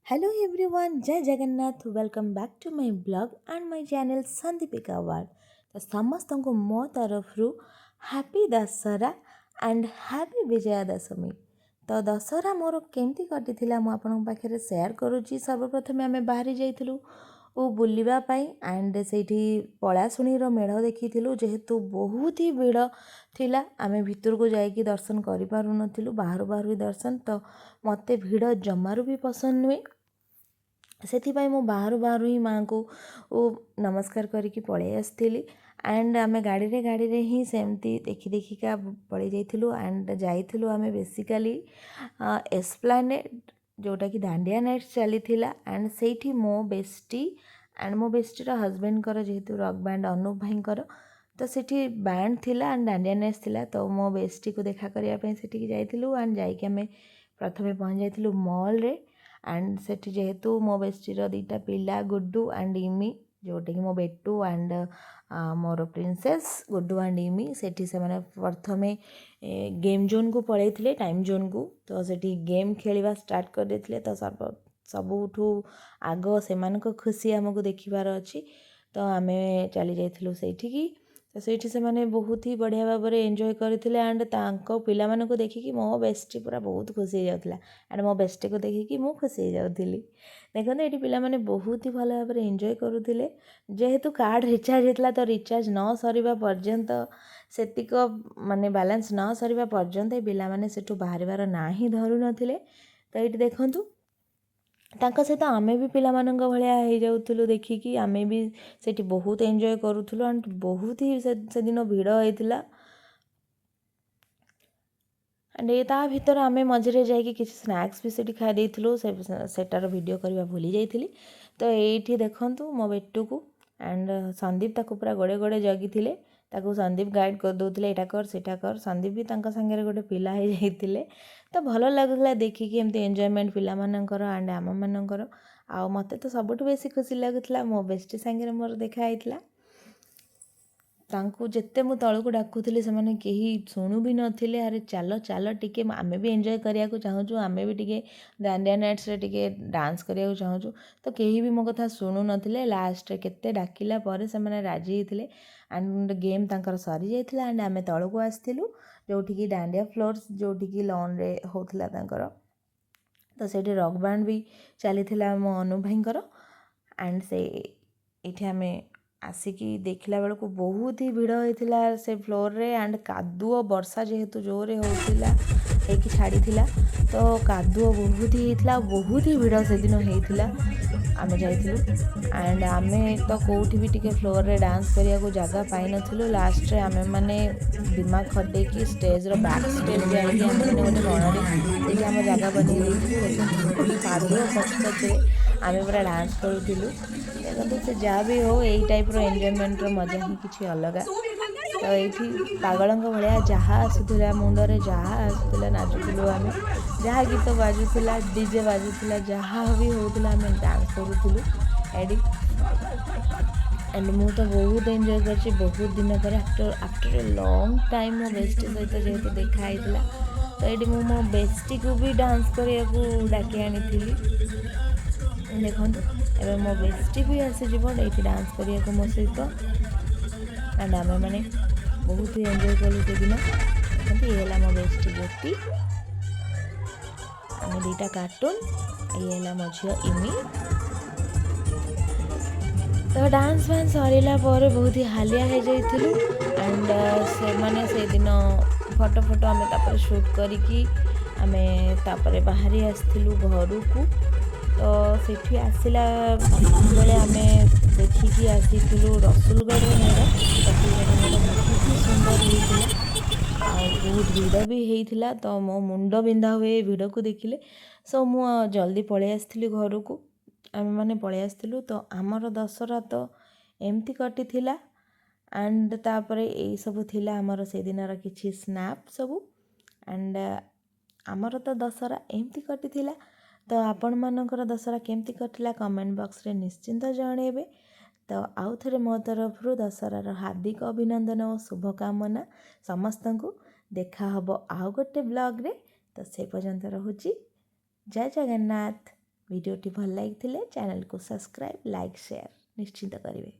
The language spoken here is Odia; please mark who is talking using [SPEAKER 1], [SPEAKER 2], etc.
[SPEAKER 1] Hello everyone, Jai Jagannath. Welcome back to my blog and my channel Sandipika Award. तो ସମସ୍ତଙ୍କୁ ମୋ ତରଫରୁ happy Dussehra and happy Vijaya Dashami. ତ ଦଶହରା ମୋର କେମିତି କଟିଥିଲା ମୁଁ ଆପଣଙ୍କ ପାଖରେ ସେୟାର କରୁଛି। ସର୍ବପ୍ରଥମେ ଆମେ ବାହାରି ଯାଇଥିଲୁ ବୁଲିବା ପାଇଁ ଆଣ୍ଡ ସେଇଠି ପଳାଶୁଣୀର ମେଢ଼ ଦେଖିଥିଲୁ। ଯେହେତୁ ବହୁତ ହି ଭିଡ଼ ଥିଲା ଆମେ ଭିତରକୁ ଯାଇକି ଦର୍ଶନ କରିପାରୁନଥିଲୁ, ବାହାରୁ ବାହାରୁ ହିଁ ଦର୍ଶନ। ତ ମୋତେ ଭିଡ଼ ଜମାରୁ ବି ପସନ୍ଦ ନୁହେଁ, ସେଥିପାଇଁ ମୁଁ ବାହାରୁ ବାହାରୁ ହିଁ ମାଆଙ୍କୁ ନମସ୍କାର କରିକି ପଳେଇ ଆସିଥିଲି। ଆଣ୍ଡ ଆମେ ଗାଡ଼ିରେ ହିଁ ସେମିତି ଦେଖି ଦେଖିକା ପଳେଇ ଯାଇଥିଲୁ। ଆଣ୍ଡ ଯାଇଥିଲୁ ଆମେ ବେସିକାଲି ଏସ୍ପ୍ଲାନେଡ଼, ଯେଉଁଟାକି ଦାଣ୍ଡିଆ ନାଇଟ୍ସ ଚାଲିଥିଲା। ଆଣ୍ଡ ସେଇଠି ମୋ ବେଷ୍ଟି ଆଣ୍ଡ ମୋ ବେଷ୍ଟିର ହଜବେଣ୍ଡଙ୍କର ଯେହେତୁ ରକ୍ ବ୍ୟାଣ୍ଡ ଅନୁପ ଭାଇଙ୍କର, ତ ସେଠି ବ୍ୟାଣ୍ଡ ଥିଲା ଆଣ୍ଡ ଦାଣ୍ଡିଆ ନାଇଟ୍ସ ଥିଲା। ତ ମୋ ବେଷ୍ଟିକୁ ଦେଖା କରିବା ପାଇଁ ସେଠିକି ଯାଇଥିଲୁ। ଆଣ୍ଡ ଯାଇକି ଆମେ ପ୍ରଥମେ ପହଞ୍ଚି ଯାଇଥିଲୁ ମଲ୍ରେ। ଆଣ୍ଡ ସେଠି ଯେହେତୁ ମୋ ବେଷ୍ଟିର ଦୁଇଟା ପିଲା ଗୁଡୁ ଆଣ୍ଡ ଇମି, ଯେଉଁଟାକି ମୋ ବେଟୁ ଆଣ୍ଡ ମୋର ପ୍ରିନ୍ସେସ୍ ଗୁଡୁ ଆଣ୍ଡ ଇମି, ସେଠି ସେମାନେ ପ୍ରଥମେ ଗେମ୍ ଜୋନ୍କୁ ପଳେଇଥିଲେ, ଟାଇମ୍ ଜୋନ୍କୁ। ତ ସେଠି ଗେମ୍ ଖେଳିବା ଷ୍ଟାର୍ଟ କରିଦେଇଥିଲେ। ତ ସବୁଠୁ ଆଗ ସେମାନଙ୍କ ଖୁସି ଆମକୁ ଦେଖିବାର ଅଛି। ତ ଆମେ ଚାଲି ଯାଇଥିଲୁ ସେଇଠିକି। ତ ସେଇଠି ସେମାନେ ବହୁତ ହି ବଢ଼ିଆ ଭାବରେ ଏନ୍ଜୟ କରିଥିଲେ। ଆଣ୍ଡ ତାଙ୍କ ପିଲାମାନଙ୍କୁ ଦେଖିକି ମୋ ବେଷ୍ଟି ପୁରା ବହୁତ ଖୁସି ହେଇଯାଉଥିଲା ଆଣ୍ଡ ମୋ ବେଷ୍ଟିକୁ ଦେଖିକି ମୁଁ ଖୁସି ହେଇଯାଉଥିଲି। ଦେଖନ୍ତୁ ଏଠି ପିଲାମାନେ ବହୁତ ହି ଭଲ ଭାବରେ ଏନ୍ଜୟ କରୁଥିଲେ। ଯେହେତୁ କାର୍ଡ଼ ରିଚାର୍ଜ ହେଇଥିଲା, ତ ରିଚାର୍ଜ ନ ସରିବା ପର୍ଯ୍ୟନ୍ତ, ସେତିକ ମାନେ ବାଲାନ୍ସ ନ ସରିବା ପର୍ଯ୍ୟନ୍ତ ଏ ପିଲାମାନେ ସେଠୁ ବାହାରିବାର ନାଁ ହିଁ ଧରୁନଥିଲେ। ତ ଏଇଠି ଦେଖନ୍ତୁ ତାଙ୍କ ସହିତ ଆମେ ବି ପିଲାମାନଙ୍କ ଭଳିଆ ହେଇଯାଉଥିଲୁ ଦେଖିକି। ଆମେ ବି ସେଠି ବହୁତ ଏନ୍ଜୟ କରୁଥିଲୁ ଆଣ୍ଡ ବହୁତ ହି ସେଦିନ ଭିଡ଼ ହେଇଥିଲା। ଆଣ୍ଡ ତା ଭିତରେ ଆମେ ମଝିରେ ଯାଇକି କିଛି ସ୍ନାକ୍ସ ବି ସେଠି ଖାଇ ଦେଇଥିଲୁ, ସେଟାର ଭିଡ଼ିଓ କରିବା ଭୁଲି ଯାଇଥିଲି। ତ ଏଇଠି ଦେଖନ୍ତୁ ମୋ ବେଟୁକୁ ଆଣ୍ଡ ସନ୍ଦୀପ ତାକୁ ପୁରା ଗୋଡ଼େ ଗୋଡ଼େ ଜଗିଥିଲେ। ତାକୁ ସନ୍ଦୀପ ଗାଇଡ଼ କରିଦେଉଥିଲେ, ଏଇଟା କର ସେଇଟା କର। ସନ୍ଦୀପ ବି ତାଙ୍କ ସାଙ୍ଗରେ ଗୋଟେ ପିଲା ହେଇଯାଇଥିଲେ। ତ ଭଲ ଲାଗୁଥିଲା ଦେଖିକି ଏମିତି ଏନ୍ଜୟମେଣ୍ଟ ପିଲାମାନଙ୍କର ଆଣ୍ଡ ଆମମାନଙ୍କର। ଆଉ ମୋତେ ତ ସବୁଠୁ ବେଶୀ ଖୁସି ଲାଗୁଥିଲା ମୋ ବେଷ୍ଟି ସାଙ୍ଗରେ ମୋର ଦେଖା ହେଇଥିଲା। ତାଙ୍କୁ ଯେତେ ମୁଁ ତଳକୁ ଡାକୁଥିଲି ସେମାନେ କେହି ଶୁଣୁ ବି ନଥିଲେ। ଆରେ ଚାଲ ଚାଲ ଟିକେ, ଆମେ ବି ଏନ୍ଜୟ କରିବାକୁ ଚାହୁଁଛୁ, ଆମେ ବି ଟିକେ ଦାଣ୍ଡିଆ ନାଇଟ୍ସରେ ଟିକେ ଡାନ୍ସ କରିବାକୁ ଚାହୁଁଛୁ। ତ କେହି ବି ମୋ କଥା ଶୁଣୁନଥିଲେ। ଲାଷ୍ଟରେ କେତେ ଡାକିଲା ପରେ ସେମାନେ ରାଜି ହେଇଥିଲେ। ଆଣ୍ଡ ଗେମ୍ ତାଙ୍କର ସରିଯାଇଥିଲା ଆଣ୍ଡ ଆମେ ତଳକୁ ଆସିଥିଲୁ, ଯେଉଁଠିକି ଦାଣ୍ଡିଆ ଫ୍ଲୋର୍ସ, ଯେଉଁଠିକି ଲନ୍ରେ ହେଉଥିଲା ତାଙ୍କର। ତ ସେଇଠି ରକ୍ ବ୍ୟାଣ୍ଡ ବି ଚାଲିଥିଲା ମୋ ଅନୁ ଭାଇଙ୍କର। ଆଣ୍ଡ ଏଇଠି ଆମେ ଆସିକି ଦେଖିଲା ବେଳକୁ ବହୁତ ହି ଭିଡ଼ ହେଇଥିଲା ସେ ଫ୍ଲୋରରେ। ଆଣ୍ଡ କାଦୁଅ ବର୍ଷା ଯେହେତୁ ଜୋରରେ ହେଉଥିଲା, ହେଇକି ଛାଡ଼ିଥିଲା, ତ କାଦୁଅ ବହୁତ ହି ହେଇଥିଲା। ବହୁତ ହି ଭିଡ଼ ସେଦିନ ହେଇଥିଲା। ଆମେ ଯାଇଥିଲୁ ଆଣ୍ଡ ଆମେ ତ କେଉଁଠି ବି ଟିକେ ଫ୍ଲୋରରେ ଡାନ୍ସ କରିବାକୁ ଜାଗା ପାଇନଥିଲୁ। ଲାଷ୍ଟରେ ଆମେମାନେ ଦିମାଗ ଖଟେଇକି ଷ୍ଟେଜ୍ର ବ୍ୟାକ୍ ଷ୍ଟେଜ୍ ଯାଇକି ଆମେମାନେ ଗୋଟେ କଣରେ ସେଇଠି ଆମ ଜାଗା ବନେଇ ଦେଇଥିଲୁ। ଦେଖନ୍ତୁ କାଦୁଅ ପଚ ପଚରେ ଆମେ ପୁରା ଡାନ୍ସ କରୁଥିଲୁ। ଦେଖନ୍ତୁ ସେ ଯାହା ବି ହଉ, ଏଇ ଟାଇପ୍ର ଏନ୍ଜୟମେଣ୍ଟର ମଜା ହିଁ କିଛି ଅଲଗା। ତ ଏଇଠି ପାଗଳଙ୍କ ଭଳିଆ ଯାହା ଆସୁଥିଲା ମୁଣ୍ଡରେ, ଯାହା ଆସୁଥିଲା ନାଚୁଥିଲୁ ଆମେ। ଯାହା ଗୀତ ବାଜୁଥିଲା, ଡିଜେ ବାଜୁଥିଲା, ଯାହା ବି ହେଉଥିଲା ଆମେ ଡାନ୍ସ କରୁଥିଲୁ ଏଠି। ଆଣ୍ଡ ମୁଁ ତ ବହୁତ ଏନ୍ଜୟ କରିଛି। ବହୁତ ଦିନ ପରେ ଆଫ୍ଟର ଏ ଲଙ୍ଗ୍ ଟାଇମ୍ ମୋ ବେଷ୍ଟି ସହିତ ଯେହେତୁ ଦେଖା ହେଇଥିଲା, ତ ଏଇଠି ମୁଁ ମୋ ବେଷ୍ଟିକୁ ବି ଡାନ୍ସ କରିବାକୁ ଡାକି ଆଣିଥିଲି। ଦେଖନ୍ତୁ ଏବେ ମୋ ବେଷ୍ଟି ବି ଆସିଯିବ ଏଇଠି ଡାନ୍ସ କରିବାକୁ ମୋ ସହିତ। ଆଣ୍ଡ ଆମେମାନେ ବହୁତ ହି ଏନ୍ଜୟ କଲୁ ସେଦିନ। ଦେଖନ୍ତୁ ଇଏ ହେଲା ମୋ ବେଷ୍ଟି ଜ୍ୟୋତି, ଆମେ ଦୁଇଟା କାର୍ଟୁନ୍, ଇଏ ହେଲା ମୋ ଝିଅ ଇମି। ତ ଡାନ୍ସ ଫାନ୍ସ ସରିଲା ପରେ ବହୁତ ହି ହାଲିଆ ହେଇଯାଇଥିଲୁ। ଆଣ୍ଡ ସେମାନେ ସେଦିନ ଫଟୋ ଆମେ ତାପରେ ସୁଟ୍ କରିକି ଆମେ ତାପରେ ବାହାରି ଆସିଥିଲୁ ଘରକୁ। ତ ସେଠି ଆସିଲା ବେଳେ ଆମେ ଦେଖିକି ଆସିଥିଲୁ ରସୁଲଗଡ଼ର ମେଢ଼। ରସୁଲଗଡ଼ର ମେଢ଼ ବହୁତ ହି ସୁନ୍ଦର ହେଇଥିଲା ଆଉ ବହୁତ ଭିଡ଼ ବି ହେଇଥିଲା। ତ ମୋ ମୁଣ୍ଡ ବିନ୍ଧା ହୁଏ ଭିଡ଼କୁ ଦେଖିଲେ। ସୋ ମୁଁ ଜଲ୍ଦି ପଳେଇ ଆସିଥିଲି ଘରକୁ, ଆମେମାନେ ପଳେଇ ଆସିଥିଲୁ। ତ ଆମର ଦଶହରା ତ ଏମିତି କଟିଥିଲା। ଆଣ୍ଡ ତାପରେ ଏଇସବୁ ଥିଲା ଆମର ସେଦିନର କିଛି ସ୍ନାପ୍ ସବୁ। ଆଣ୍ଡ ଆମର ତ ଦଶହରା ଏମିତି କଟିଥିଲା। ତ ଆପଣମାନଙ୍କର ଦଶହରା କେମିତି କଟିଲା କମେଣ୍ଟ ବକ୍ସରେ ନିଶ୍ଚିନ୍ତ ଜଣାଇବେ। ତ ଆଉ ଥରେ ମୋ ତରଫରୁ ଦଶହରାର ହାର୍ଦ୍ଦିକ ଅଭିନନ୍ଦନ ଓ ଶୁଭକାମନା ସମସ୍ତଙ୍କୁ। ଦେଖା ହେବ ଆଉ ଗୋଟେ ବ୍ଲଗ୍ରେ। ତ ସେ ପର୍ଯ୍ୟନ୍ତ ରହୁଛି। ଜୟ ଜଗନ୍ନାଥ। ଭିଡ଼ିଓଟି ଭଲ ଲାଗିଥିଲେ ଚ୍ୟାନେଲକୁ ସବସ୍କ୍ରାଇବ୍ ଲାଇକ୍ ସେୟାର ନିଶ୍ଚିନ୍ତ କରିବେ।